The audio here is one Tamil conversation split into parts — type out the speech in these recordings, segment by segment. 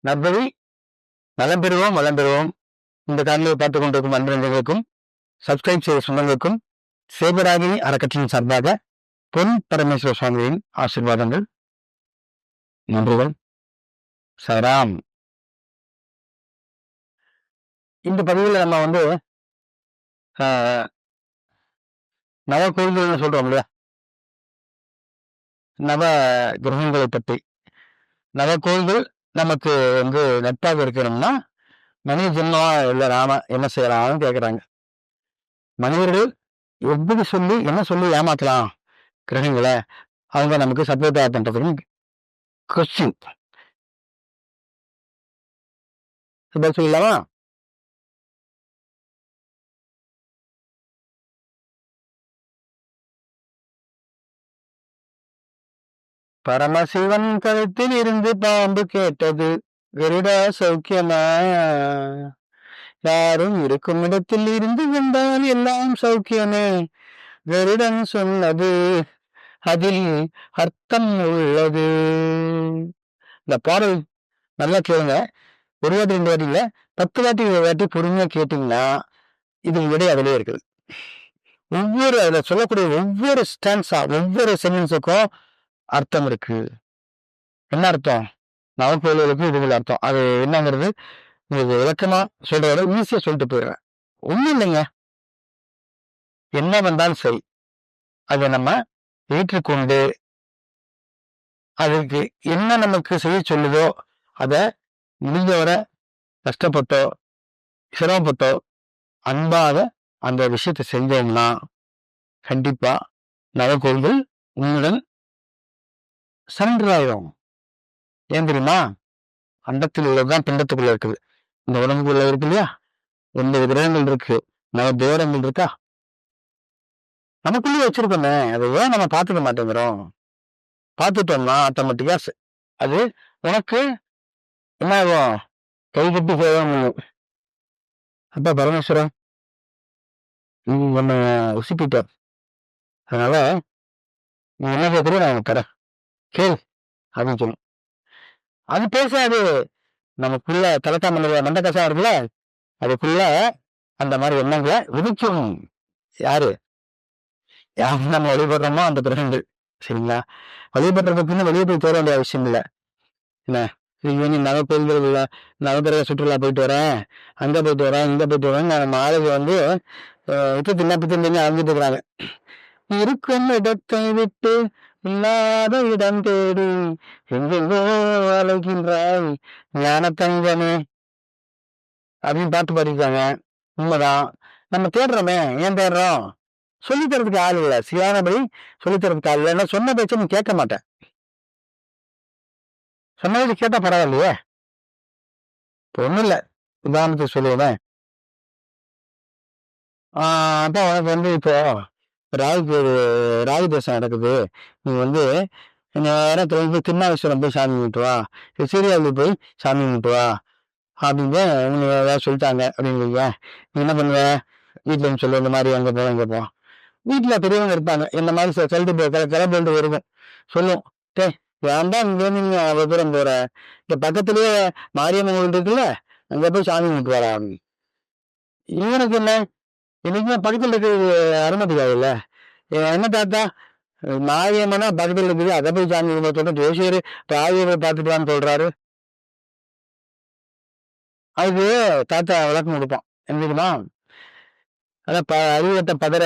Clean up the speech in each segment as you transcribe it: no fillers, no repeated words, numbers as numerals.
நற்பவி நலம் பெறுவோம் வளம் பெறுவோம். இந்த காணொலியை பார்த்துக் கொண்டிருக்கும் அன்பர்களுக்கும் சப்ஸ்கிரைப் செய்த சொந்தங்களுக்கும் சேவராகினி அறக்கட்டளையின் சார்பாக பொன் பரமேஸ்வர சுவாமியின் ஆசீர்வாதங்கள், நன்றிகள். சராம். இந்த பதிவில் நம்ம நவ கோள்கள்னு சொல்றோம் இல்லையா, நவ கிரகங்களை பற்றி. நவக்கோள்கள் நமக்கு நட்பாக இருக்கணும்னா மனித ஜென்மமா இல்லை, நாம என்ன செய்யலாம்னு கேட்குறாங்க. மனிதர்கள் எப்படி சொல்லி என்ன சொல்லி ஏமாத்தலாம் கிரகங்களை, அவங்க நமக்கு சப்போர்ட்டா பண்றதுக்கு கொஸ்டின் சொல்லலாமா? பரமசிவன் கழுத்தில் இருந்து பாம்பு கேட்டது, கருடா சௌக்கியமா? யாரும் இருக்கும் இடத்தில் இருந்து கொண்டால் எல்லாம் சௌக்கியமே. கருடன் சொன்னது அதில் அர்த்தம் உள்ளது. இந்த பாடல் நல்லா கேளுங்க. ஒரு வாட்டி 2 வாட்டி இல்ல, 10 வாட்டி 20 வாட்டி பொறுமையா கேட்டீங்கன்னா இது விட அதிலே இருக்குது. ஒவ்வொரு அதுல சொல்லக்கூடிய ஒவ்வொரு ஸ்டான்ஸா, ஒவ்வொரு சென்டென்ஸுக்கும் அர்த்தம் இருக்கு. என்ன அர்த்தம்? நவக்கோள்களுக்கு இதுல அர்த்தம். அது என்னங்கிறது உங்களுக்கு விளக்கமா சொல்றத ஈஸியா சொல்லிட்டு போயிடுறேன். ஒண்ணும் இல்லைங்க, என்ன வந்தாலும் சரி அதை நம்ம ஏற்றுக்கொண்டு அதுக்கு என்ன நமக்கு செய்ய சொல்லுதோ அதை முடிஞ்சவரை கஷ்டப்பட்டோ சிரமப்பட்டோ அன்பாக அந்த விஷயத்தை செஞ்சோம்னா கண்டிப்பா நவக்கோள்கள் உன்னுடன் சரண்டர் ஆயிரும். ஏன் தெரியுமா? அண்டத்தில் உள்ளதுதான் பிண்டத்துக்குள்ள இருக்குது. இந்த உடம்புக்குள்ள இருக்கு இல்லையா, 9 கிரகங்கள் இருக்கு, நவ தேவரங்கள் இருக்கா, நமக்குள்ளேயே வச்சிருக்கோமே. அதை ஏன் நம்ம பார்த்துக்க மாட்டேங்கிறோம்? பார்த்துட்டோம்னா ஆட்டோமேட்டிக்கா அது உனக்கு என்ன ஆகும்? கைகட்டி போக முடியும். அப்ப பரமேஸ்வரன் நம்ம உசிப்பிட்ட, அதனால நீ என்ன கேட்கறோ நான் உனக்கு தரேன், கேள் அப்படின்னு சொல்லும். அது பேசாது. நமக்குள்ள தலத்தா மண்ட கசா இருக்குல்ல, அதுக்குள்ள அந்த மாதிரி எண்ணங்களை விதிக்கும். யாரு நம்ம வழிபடுறோமோ அந்த கிரகங்கள். சரிங்களா? வழிபடுறதுக்குன்னு வெளியே போய் தேட வேண்டிய அவசியம் இல்லை. என்ன நீ நவக்கோள்கள் உள்ள நவகிரக சுற்றுலா போயிட்டு வரேன், அங்க போயிட்டு வரேன், இங்க போயிட்டு வரேன், நம்ம ஆளுக்கு இப்ப தின்ன அறிஞ்சிட்டு இருக்கிறாங்க. இருக்கும் இடத்தை விட்டு இல்லாத இடம் தேடி எங்கெங்கோ அழைக்கின்றாய் ஞான தங்கமே அப்படின்னு பாட்டு பாடிருக்காங்க. உண்மைதான், நம்ம தேடுறோமே. ஏன் தேடுறோம்? சொல்லி தரதுக்கு ஆள் இல்லை, சரியானபடி சொல்லி தரதுக்கு ஆள் இல்லை. என்ன சொன்ன பேச்ச நீ கேட்க மாட்டேன். சொன்ன பேச்சு கேட்டா பரவாயில்லையே. இப்போ ஒண்ணும் இல்லை, உதாரணத்துக்கு சொல்லுவேன். அப்போ உனக்கு இப்போ ராகு தேசம் நடக்குது, நீ நேரம் கிளம்பி திருநாகேஸ்வரம் போய் சாமி கும்பிட்டு வா, சீரியாவில் போய் சாமி கும்பிட்டு வா அப்படின்னு உங்க ஏதாவது சொல்லிட்டாங்க அப்படிங்கிறீங்க. நீ என்ன பண்ணுவ? வீட்டுல சொல்லு, இந்த மாதிரி அங்கே போவோம் இங்கே போவோம். வீட்டுல பெரியவங்க இருப்பாங்க, இந்த மாதிரி சொல்லிட்டு கிளம்பிட்டு வருவேன் சொல்லும். டே வேண்டா, இங்கேருந்து நீங்க அவ்வளவு தூரம் போற, இந்த பக்கத்துலயே மாரியம்மன் கோவில் இருக்குல்ல, அங்க போய் சாமி கும்பிட்டு வரா. இவனுக்கு என்ன, இன்னைக்குமே பக்கத்துல இருக்கிறது அருமதிக்காதுல்ல. என்ன தாத்தா, மாரியம்மனா பக்கத்துல இருக்குது, அதை போய் சாமி கும்பிட சொல்ற, ஜோசியர் ராஜியை பார்த்துட்டுவான்னு சொல்றாரு. அதுக்கு தாத்தா விளக்கம் கொடுப்பான். என்ன தெரியுமா? அதான் அறிவட்ட பதற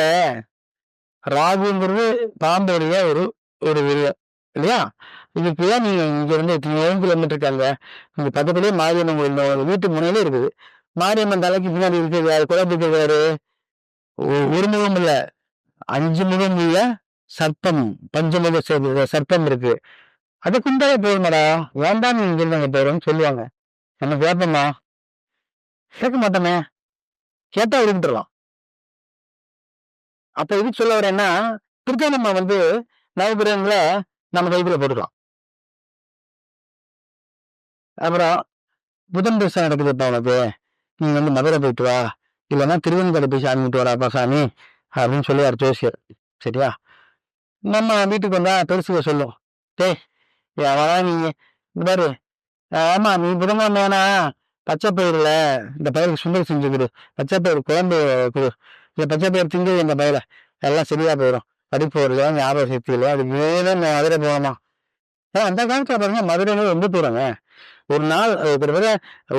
ராகுங்கிறது பாம்புடைய ஒரு ஒரு விரியம் இல்லையா? இதுக்குதான் நீங்க இங்க இருந்து 7 கிலோமீட்டர் இருக்காங்க, இங்க பக்கத்துலயே மாரியம்மன் கோயில் வீட்டு முனையில இருக்குது. மாரியம்மன் தலைக்கு பின்னாடி இருக்குது, அது குழப்பி இருக்காரு. ஒரு முகம் இல்ல, 5 முகம் உள்ள சர்ப்பம், பஞ்சமுக சர்ப்பம் இருக்கு. அதை குண்டாலே போதுமாடா, வேண்டாம் நீ இங்க இருந்தாங்க போறோம்னு சொல்லுவாங்க. நம்ம கேட்போமா? கேட்க மாட்டோமே. கேட்டா விட்டுலாம். அப்ப எதுக்கு சொல்ல வரேன்னா, திருத்த நம்ம நவகிரகங்களை நம்ம கைக்குள்ள போட்டுக்கலாம். அப்புறம் புதன் தசை நடக்குது இப்ப உனக்கு, நீ மதுரை போயிட்டு வா, இல்லைன்னா திருவெண்கடை போய் சாமி விட்டு வராப்பா சாமி அப்படின்னு சொல்லுவார் ஜோசியர். சரியா? நம்ம வீட்டுக்கு வந்தா பெருசுக சொல்லும், டே அவனா நீங்க பாரு, ஆமா, நீ புதன்கிழமை வேணா பச்சை பயிறுல இந்த பயிருக்கு சுண்டல் செஞ்சு கொடு. பச்சை பயிறு குழம்பு கொடு. இந்த பச்சை பயிறு திங்க இந்த பயிர எல்லாம் சரியா போயிடும். படிப்பு வருதோ, ஞாபக சக்தி இல்லையோ, அது வேணும் மதுரை போகணுமா. அந்த காலத்துல பாருங்க மதுரையில ரொம்ப தூரங்க. ஒரு நாள் கிட்டத்தட்ட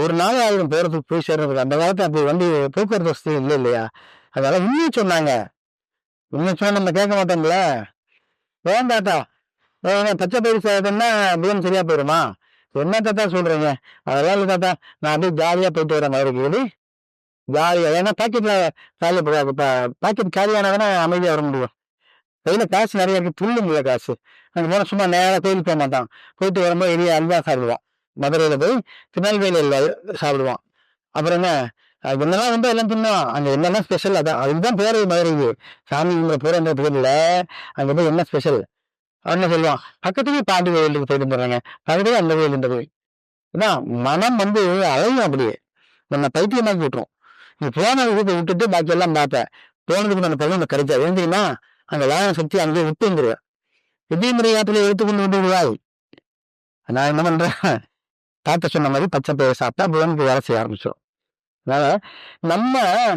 ஒரு நாள் ஆயிடும் போறதுக்கு போய் சேர்றதுக்கு. அந்த காலத்துல அப்படி வண்டி போக்குவரத்து வசதி இல்லை இல்லையா. அதனால இன்னும் சொன்னாங்க. இன்னும் சொன்னா நம்ம கேட்க மாட்டோம்ல. வேண்டாட்டா பச்சை பயிறு சாதம்னா புதன் சரியா போயிடுமா? என்ன தாத்தா சொல்றீங்க? அதெல்லாம் இல்லை தாத்தா. நான் அப்படியே ஜாலியா போயிட்டு வரேன் மதுரைக்கு. எப்படி ஜாலியா? ஏன்னா பாக்கெட்ல காலி பாக்கெட் காலியானா தானே அமைதியா வர முடியும். கையில காசு நிறைய இருக்கு, துள்ளுங்கள காசு. அங்க போனா சும்மா நேரா கோயிலுக்கு போக மாட்டான். போயிட்டு வரும்போது எளிய அல்வா சாப்பிடுவான். மதுரையில போய் திருநெல்வேலியில் சாப்பிடுவான். அப்புறம் என்ன என்னெல்லாம் வந்து எல்லாம் தின்னும். அங்க என்னெல்லாம் ஸ்பெஷல் அதான். அதுதான் பேரு மதுரைக்கு. சாமி கும்பிட போற அந்த பேர்ல அங்க போய் என்ன ஸ்பெஷல் அப்படின்னு சொல்லுவான். பக்கத்துலயே பாண்டி கோயிலுக்கு போயிட்டு போறாங்க. பக்கத்துலயே அந்த கோயில் இந்த கோயில். ஏன்னா மனம் வந்து அழகும் அப்படியே நம்ம பைத்தியமாக்கி விட்டுரும். நீ போன விஷயத்தை விட்டுட்டு பாக்கி எல்லாம் பார்ப்பேன். போனதுக்கு அந்த பலன் கிடைச்சா ஏன் தெரியுமா? அந்த வாகன சக்தி அங்கே விட்டு வந்துருவேன். விதிமுறை ஆற்றில எடுத்துக்கொண்டு வந்து விடுவாய். நான் என்ன பண்றேன்? தாத்தா சொன்ன மாதிரி பச்சை பயிரை சாப்பிட்டா புதனுக்கு வேலை செய்ய ஆரம்பிச்சிடும். அதனால நம்ம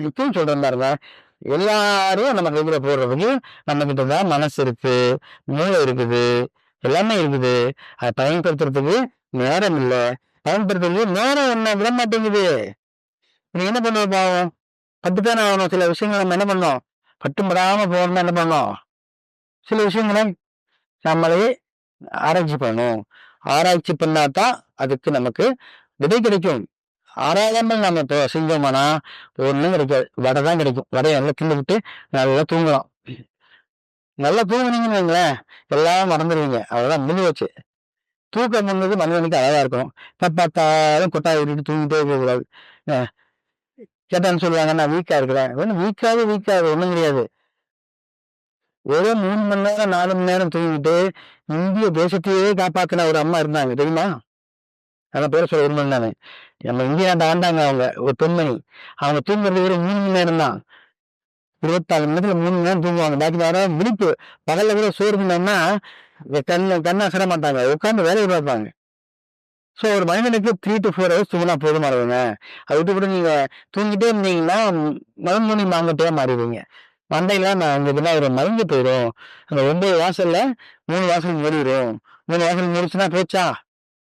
இப்பவும் சொல்றேன் பாருங்க, எல்லாரும் நம்ம கையில போடுறதுக்கு நம்ம கிட்ட தான் மனசு இருக்கு, மூளை இருக்குது, எல்லாமே இருக்குது. அதை பயன்படுத்துறதுக்கு நேரம் இல்லை. பயன்படுத்துறதுக்கு நேரம் என்ன விட மாட்டேங்குது. நீ என்ன பண்ணுவ பாவம்? பட்டுத்தானே ஆகணும். சில விஷயங்களை நம்ம என்ன பண்ணோம்? பட்டுப்படாம போகணும்னா என்ன பண்ணோம்? சில விஷயங்களை நம்மளே ஆராய்ச்சி பண்ணணும். ஆராய்ச்சி பண்ணாதான் அதுக்கு நமக்கு விடை கிடைக்கும். ஆராயாமல் நம்ம செஞ்சோம்னா ஒண்ணும் கிடைக்காது. வடை தான் கிடைக்கும். வடையை நல்லா தின்னு விட்டு நல்லா தூங்கலாம். நல்லா தூங்குனீங்கன்னு வைங்களேன், எல்லாம் மறந்துடுவீங்க. அவ்வளவுதான், முடிஞ்சு வச்சு. தூக்கம் வந்தது மனிதனுக்கு அழகா இருக்கணும். எப்ப பார்த்தாலும் கொட்டாய் விட்டுட்டு தூங்கிட்டே இருக்கக்கூடாது. கேட்டான்னு சொல்லுவாங்க, நான் வீக்கா இருக்கிறேன். ஒன்றும் வீக்காது ஒண்ணும் கிடையாது. ஒரு 3 மணி நேரம் 4 மணி நேரம் தூங்கிட்டு இந்திய தேசத்தையே காப்பாத்தின ஒரு அம்மா இருந்தாங்க தெரியுமா? அதான் பேரை சொல்ல விரும்பினாங்க. நம்ம இந்திய நாட்டை ஆண்டாங்க அவங்க, ஒரு பெண்மணி. அவங்க தூங்குறது ஒரு 3 மணி நேரம் தான். 24 மணி நேரத்துல 3 மணி நேரம் தூங்குவாங்க. பாக்கி நேரம் விழிப்பு. பகல்ல கூட சோறு தின்னோம்னா கண்ணை அசர மாட்டாங்க, உட்காந்து வேலையை பார்ப்பாங்க. ஸோ ஒரு மனிதனுக்கு 3 to 4 ஹவர்ஸ் தூங்கினா போதுமானதுங்க. அதை விட்டு கூட நீங்க தூங்கிட்டே இருந்தீங்கன்னா மனமுனி மாங்கட்டையா மாறிடுவீங்க. மண்டையெல்லாம் நான் அங்க இதெல்லாம் ஒரு மறைஞ்சு போயிடும். அந்த 9 வாசல்ல 3 வாசல் மூடிடும். 3 வாசல் முடிச்சுன்னா போச்சா?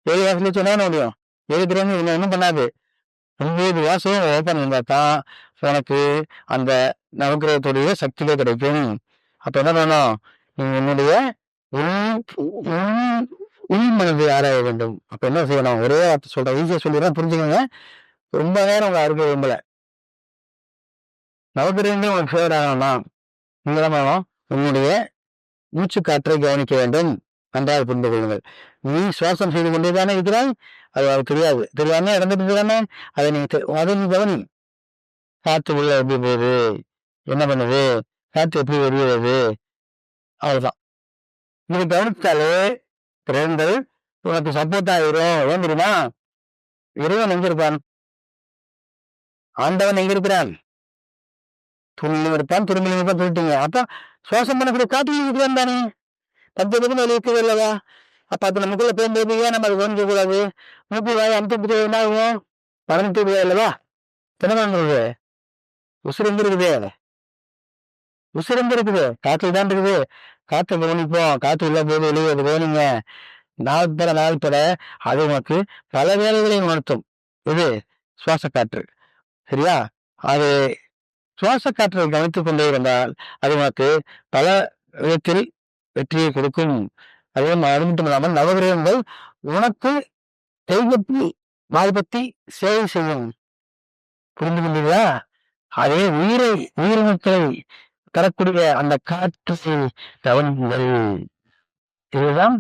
7 வாசல் வச்சு என்ன முடியும்? 7 திறமை ஒன்றும் பண்ணாது. 9 வாசலும் ஓப்பன் இருந்தா தான் உனக்கு அந்த நவக்கிரகத்துடைய சக்தியே கிடைக்கும். அப்ப என்ன பண்ணணும்? நீ என்னுடைய உள் மனதை ஆராய வேண்டும். அப்ப என்ன செய்யணும்? ஒரே வார்த்தை சொல்றேன், ஈஸியா சொல்லிடுறேன், புரிஞ்சுக்கோங்க. ரொம்ப நேரம் உங்க அருகே விரும்பல. நவக்கிரகங்களே உனக்கு ஃபேவர் ஆகணும்னா நீங்க தான் பண்ணணும். உன்னுடைய மூச்சு காற்றை கவனிக்க வேண்டும். நன்றாக புரிந்து கொள்ளுங்கள். நீ சுவாசம் செய்து கொண்டேதானே இருக்கிறாய். அது அவருக்கு தெரியாது. தெரியாம இறந்துட்டு தானே. அதை நீ கவனி. காற்று உள்ள எப்படி போகுது, என்ன பண்ணுது, காற்று எப்படி வெளியேறது, அவ்வளவுதான். நீங்க கவனித்தாலே கிரகங்கள் உனக்கு சப்போர்ட் ஆகிரும். ஏன் தெரியுமா? இறைவன் எங்க இருப்பான்? ஆண்டவன் எங்க இருக்கிறான்? துணிலும் இருப்பான், துரும்பிலும் இருப்பான் சொல்லிட்டீங்க. அப்ப சுவாசம் பண்ணக்கூடிய காற்று இருக்கிறான் தானே. பஞ்சபதம் வெளியே இருக்கவே இல்லவா? அப்ப அது நமக்குள்ள போகும்போது ஏன் நம்ம அதை கவனிக்க கூடாது? மூப்பு வாய் அமுத்து என்ன ஆகும்? 18 இல்லவா? என்ன பண்றது? உசுறு எங்க இருக்குது? உசுறு எங்க இருக்குது? காத்துல தான் இருக்குது. காற்றை கவனிப்போம். காற்று உள்ள போது வெளியே கவனிங்க. நாள் பெற அது உனக்கு பல வேலைகளை உணர்த்தும். இது சுவாச காற்று. சரியா? அது சுவாச காற்றை கவனித்துக் கொண்டே இருந்தால் அது உனக்கு பல விதத்தில் வெற்றியை கொடுக்கும். அதே அது மட்டும் இல்லாமல் நவகிரகங்கள் உனக்கு கைகட்டி வாய்ப்பத்தி சேவை செய்யும். புரிந்து கொண்டீர்களா? அதே உயிரினத்தை தரக்கூடிய அந்த காற்றை கவனிங்கள். இதுதான்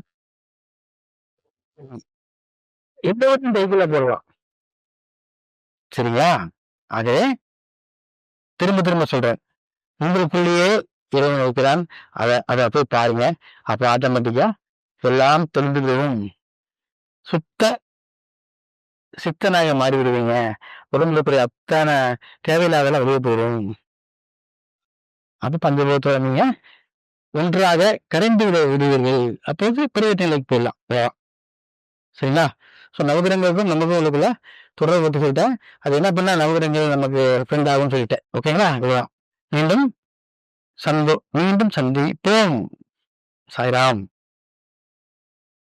எந்தவற்றும் கைக்குள்ள போடலாம். சரிங்களா? அதே திரும்ப திரும்ப சொல்றேன், உங்களுக்குள்ளேயே இறைவன் வைக்கிறான். அதை போய் பாருங்க. அப்ப ஆட்டோமேட்டிக்கா எல்லாம் தெரிந்து விடுவோம். சுத்த சித்தனாக மாறி விடுவீங்க. உடம்புல இருக்கிற அத்தனை தேவையில்லாதெல்லாம் வெளியே போயிடும். அப்ப பஞ்சபூதத்தோட நீங்க ஒன்றாக கரைந்து விடுவீர்கள். அப்போது பிரைவேட் நிலைக்கு போயிடலாம். சரிங்களா? ஸோ நவகிரகங்களுக்கும் நமக்கும் உள்ளுக்குள்ள தொடர்பு பற்றி சொல்லிட்டேன். அது என்ன பண்ணா நவகிரகங்கள் நமக்கு ஃப்ரெண்ட் ஆகும்னு சொல்லிட்டேன். ஓகேங்களா? இதுதான். மீண்டும் மீண்டும் சந்திப்போம். சாய்ராம்.